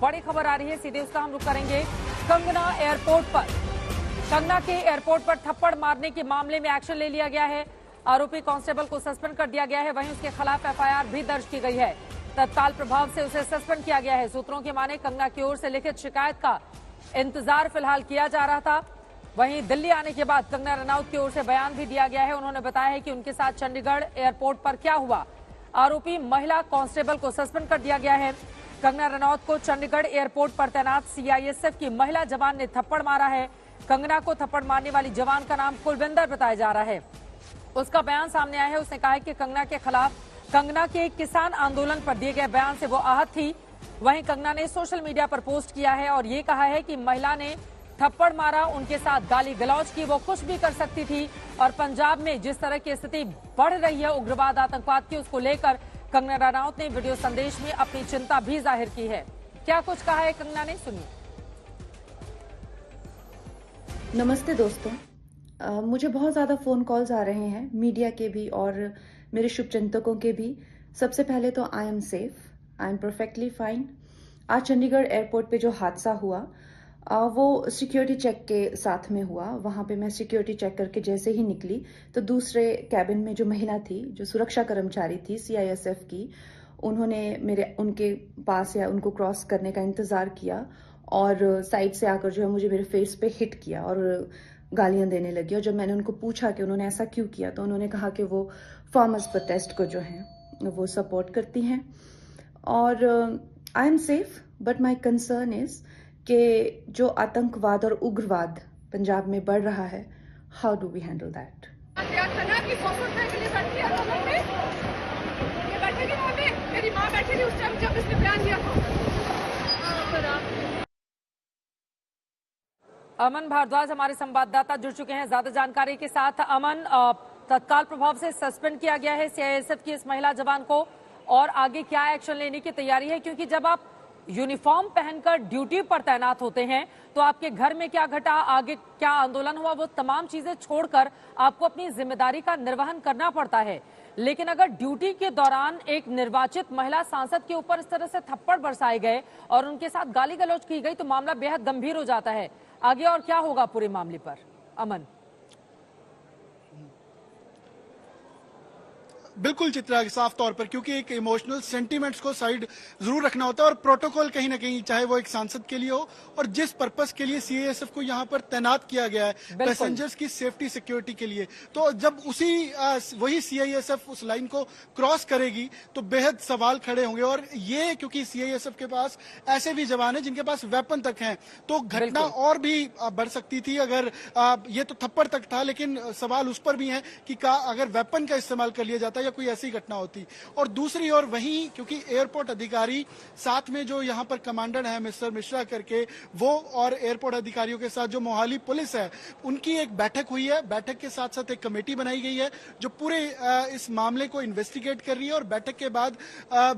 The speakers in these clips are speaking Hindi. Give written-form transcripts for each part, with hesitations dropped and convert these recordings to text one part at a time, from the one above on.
बड़ी खबर आ रही है, सीधे उसका हम रुख करेंगे। कंगना एयरपोर्ट पर, कंगना के एयरपोर्ट पर थप्पड़ मारने के मामले में एक्शन ले लिया गया है। आरोपी कांस्टेबल को सस्पेंड कर दिया गया है, वहीं उसके खिलाफ एफआईआर भी दर्ज की गई है। तत्काल प्रभाव से उसे सस्पेंड किया गया है। सूत्रों की माने कंगना की ओर से लिखित शिकायत का इंतजार फिलहाल किया जा रहा था। वहीं दिल्ली आने के बाद कंगना रनौत की ओर से बयान भी दिया गया है। उन्होंने बताया है कि उनके साथ चंडीगढ़ एयरपोर्ट पर क्या हुआ। आरोपी महिला कांस्टेबल को सस्पेंड कर दिया गया है। कंगना रनौत को चंडीगढ़ एयरपोर्ट पर तैनात सीआईएसएफ की महिला जवान ने थप्पड़ मारा है। कंगना को थप्पड़ मारने वाली जवान का नाम कुलविंदर बताया जा रहा है। उसका बयान सामने आया है। उसने कहा है कि कंगना के खिलाफ, कंगना के किसान आंदोलन पर दिए गए बयान से वो आहत थी। वहीं कंगना ने सोशल मीडिया पर पोस्ट किया है और ये कहा है कि महिला ने थप्पड़ मारा, उनके साथ गाली गलौज की, वो कुछ भी कर सकती थी। और पंजाब में जिस तरह की स्थिति बढ़ रही है उग्रवाद आतंकवाद की, उसको लेकर कंगना रनौत ने वीडियो संदेश में अपनी चिंता भी जाहिर की है। क्या कुछ कहा है कंगना ने, सुनिए। नमस्ते दोस्तों, मुझे बहुत ज़्यादा फ़ोन कॉल्स आ रहे हैं, मीडिया के भी और मेरे शुभचिंतकों के भी। सबसे पहले तो I am safe, I am perfectly fine. आज चंडीगढ़ एयरपोर्ट पे जो हादसा हुआ वो सिक्योरिटी चेक के साथ में हुआ। वहाँ पे मैं सिक्योरिटी चेक करके जैसे ही निकली तो दूसरे कैबिन में जो महिला थी, जो सुरक्षा कर्मचारी थी सीआईएसएफ की, उन्होंने उनके पास या उनको क्रॉस करने का इंतज़ार किया और साइड से आकर जो है मुझे मेरे फेस पे हिट किया और गालियां देने लगी। और जब मैंने उनको पूछा कि उन्होंने ऐसा क्यों किया तो उन्होंने कहा कि वो फार्मर्स प्रोटेस्ट को जो है वो सपोर्ट करती हैं। और I am safe, but my concern is कि जो आतंकवाद और उग्रवाद पंजाब में बढ़ रहा है, how do we handle that. मेरी माँ बैठी थी उस टाइम जब इसने बयान दिया था। अमन भारद्वाज हमारे संवाददाता जुड़ चुके हैं ज्यादा जानकारी के साथ। अमन, तत्काल प्रभाव से सस्पेंड किया गया है सीआईएसएफ की इस महिला जवान को, और आगे क्या एक्शन लेने की तैयारी है? क्योंकि जब आप यूनिफॉर्म पहनकर ड्यूटी पर तैनात होते हैं तो आपके घर में क्या घटा, आगे क्या आंदोलन हुआ, वो तमाम चीजें छोड़कर आपको अपनी जिम्मेदारी का निर्वहन करना पड़ता है। लेकिन अगर ड्यूटी के दौरान एक निर्वाचित महिला सांसद के ऊपर इस तरह से थप्पड़ बरसाए गए और उनके साथ गाली गलौज की गई तो मामला बेहद गंभीर हो जाता है। आगे और क्या होगा पूरे मामले पर, अमन? बिल्कुल चित्रा, साफ तौर पर, क्योंकि एक इमोशनल सेंटीमेंट्स को साइड जरूर रखना होता है और प्रोटोकॉल कहीं ना कहीं, चाहे वो एक सांसद के लिए हो और जिस पर्पस के लिए सीआईएसएफ को यहाँ पर तैनात किया गया है, पैसेंजर्स की सेफ्टी सिक्योरिटी के लिए, तो जब वही सीआईएसएफ उस लाइन को क्रॉस करेगी तो बेहद सवाल खड़े होंगे। और ये क्योंकि सीआईएसएफ के पास ऐसे भी जवान है जिनके पास वेपन तक हैं, तो घटना और भी बढ़ सकती थी। अगर ये तो थप्पड़ तक था, लेकिन सवाल उस पर भी है कि अगर वेपन का इस्तेमाल कर लिया जाता कोई ऐसी घटना होती। और दूसरी ओर वहीं, क्योंकि एयरपोर्ट अधिकारी साथ में जो यहाँ पर कमांडर है मिस्टर मिश्रा करके, वो और एयरपोर्ट अधिकारियों के साथ जो मोहाली पुलिस है उनकी एक बैठक हुई है। बैठक के साथ साथ एक कमेटी बनाई गई है जो पूरे इस मामले को इन्वेस्टिगेट कर रही है। और बैठक के बाद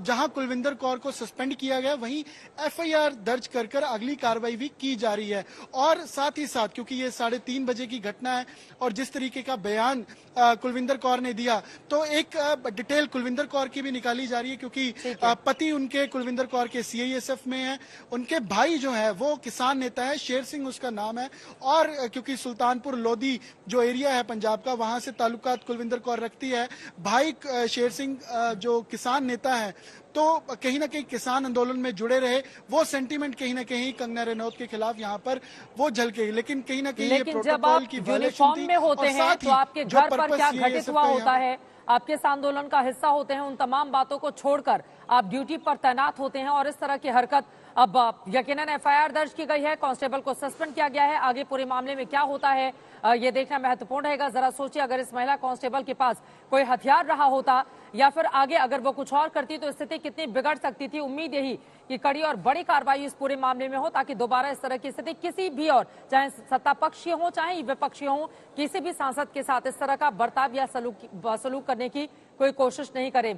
जहां कुलविंदर कौर को सस्पेंड किया गया, वहीं एफआईआर दर्ज कर अगली कार्रवाई भी की जा रही है। और साथ ही साथ, क्योंकि ये 3:30 बजे की घटना है और जिस तरीके का बयान कुलविंदर कौर ने दिया, तो एक डिटेल कुलविंदर कौर की भी निकाली जा रही है, क्योंकि पति उनके कुलविंदर कौर के सीआईएसएफ में है। उनके भाई जो है वो किसान नेता है, शेर सिंह उसका नाम है। और क्योंकि सुल्तानपुर लोधी जो एरिया है पंजाब का, वहां से ताल्लुकात कुलविंदर कौर रखती है। भाई शेर सिंह जो किसान नेता है, तो कहीं ना कहीं किसान आंदोलन में जुड़े रहे, वो सेंटीमेंट कहीं ना कहीं कंगना रनौत के खिलाफ यहाँ पर वो झलके। लेकिन कहीं ना कहीं ये प्रोटोकॉल की यूनिफॉर्म में होते हैं तो आपके घर पर क्या घटित हुआ होता है, आप किस आंदोलन का हिस्सा होते हैं, उन तमाम बातों को छोड़कर आप ड्यूटी पर तैनात होते हैं और इस तरह की हरकत, अब यकीनन एफआईआर दर्ज की गई है, कांस्टेबल को सस्पेंड किया गया है। आगे पूरे मामले में क्या होता है ये देखना महत्वपूर्ण रहेगा। जरा सोचिए, अगर इस महिला कांस्टेबल के पास कोई हथियार रहा होता या फिर आगे अगर वो कुछ और करती तो स्थिति कितनी बिगड़ सकती थी। उम्मीद यही कि कड़ी और बड़ी कार्रवाई इस पूरे मामले में हो ताकि दोबारा इस तरह की स्थिति किसी भी, और चाहे सत्ता पक्षीय हो चाहे विपक्षी हो, किसी भी सांसद के साथ इस तरह का बर्ताव या सलूक करने की कोई कोशिश नहीं करे।